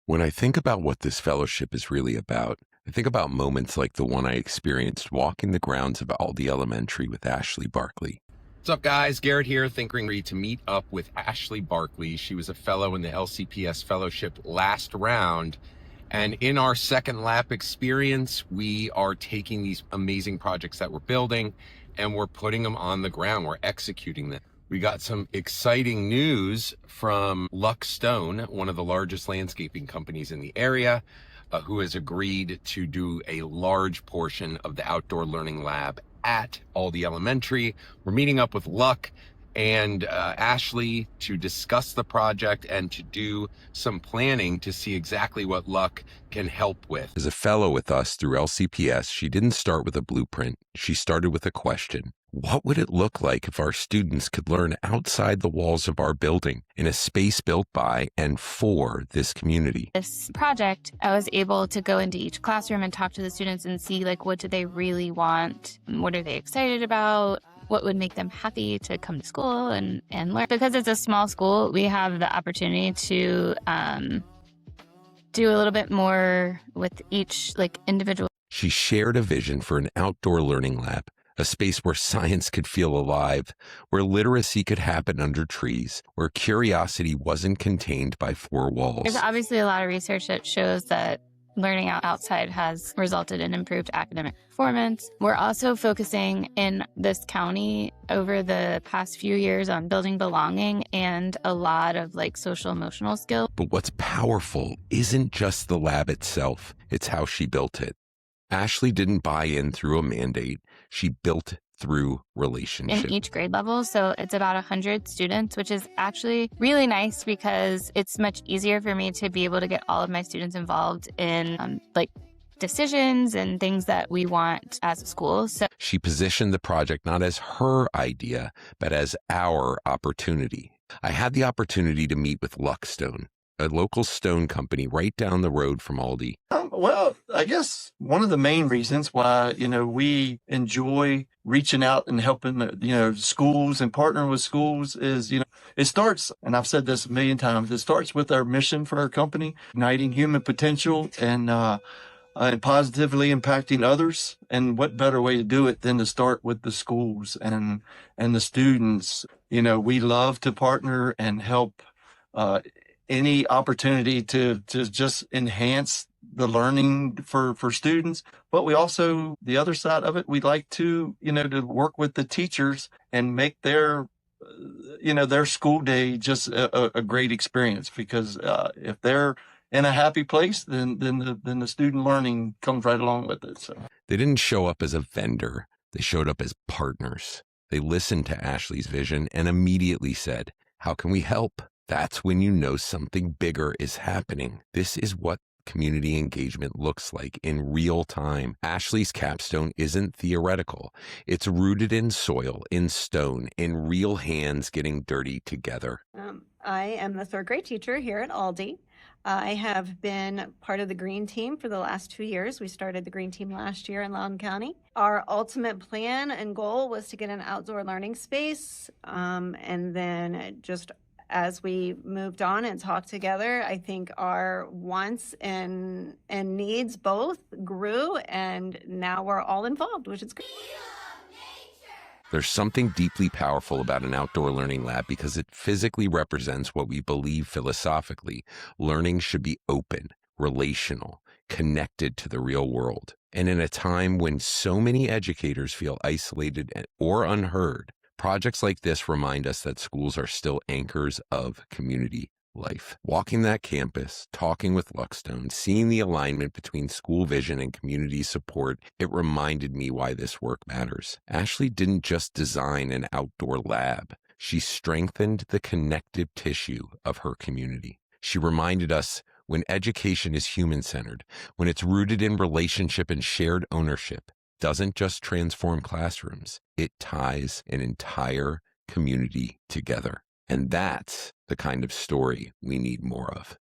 When I think about what this fellowship is really about, I think about moments like the one I experienced walking the grounds of Aldi Elementary with Ashley Barkley. What's up, guys? Garrett here, thinking ready to meet up with Ashley Barkley. She was a fellow in the LCPS fellowship last round. And in our second lap experience, we are taking these amazing projects that we're building and we're putting them on the ground. We're executing them. We got some exciting news from Luck Stone, one of the largest landscaping companies in the area, who has agreed to do a large portion of the outdoor learning lab at Aldi Elementary. We're meeting up with Luck and Ashley to discuss the project and to do some planning to see exactly what Luck can help with. As a fellow with us through LCPS, she didn't start with a blueprint. She started with a question. What would it look like if our students could learn outside the walls of our building in a space built by and for this community? This project, I was able to go into each classroom and talk to the students and see, like, what do they really want? What are they excited about? What would make them happy to come to school and learn? Because it's a small school, we have the opportunity to do a little bit more with each individual. She shared a vision for an outdoor learning lab, a space where science could feel alive, where literacy could happen under trees, where curiosity wasn't contained by four walls. There's obviously a lot of research that shows that learning outside has resulted in improved academic performance. We're also focusing in this county over the past few years on building belonging and a lot of social emotional skills. But what's powerful isn't just the lab itself, it's how she built it. Ashley didn't buy in through a mandate. She built through relationship. In each grade level, so it's about 100 students, which is actually really nice because it's much easier for me to be able to get all of my students involved in decisions and things that we want as a school. So she positioned the project not as her idea, but as our opportunity. I had the opportunity to meet with Luck Stone, a local stone company right down the road from Aldi. Well, I guess one of the main reasons why, we enjoy reaching out and helping, schools and partnering with schools is, it starts, and I've said this a million times, it starts with our mission for our company, igniting human potential and positively impacting others. And what better way to do it than to start with the schools and the students? We love to partner and help any opportunity to just enhance the learning for students. But we also, the other side of it, we like to, to work with the teachers and make their school day just a great experience, because if they're in a happy place, then the student learning comes right along with it. So they didn't show up as a vendor. They showed up as partners. They listened to Ashley's vision and immediately said, how can we help? That's when you know something bigger is happening. This is what community engagement looks like in real time. Ashley's capstone isn't theoretical. It's rooted in soil, in stone, in real hands getting dirty together. I am the third grade teacher here at Aldi. I have been part of the green team for the last 2 years. We started the green team last year in Loudoun County. Our ultimate plan and goal was to get an outdoor learning space, and then just as we moved on and talked together, I think our wants and needs both grew, and now we're all involved, which is great. There's something deeply powerful about an outdoor learning lab because it physically represents what we believe philosophically. Learning should be open, relational, connected to the real world. And in a time when so many educators feel isolated or unheard, projects like this remind us that schools are still anchors of community life. Walking that campus, talking with Luck Stone, seeing the alignment between school vision and community support, it reminded me why this work matters. Ashley didn't just design an outdoor lab. She strengthened the connective tissue of her community. She reminded us when education is human-centered, when it's rooted in relationship and shared ownership, doesn't just transform classrooms, it ties an entire community together. And that's the kind of story we need more of.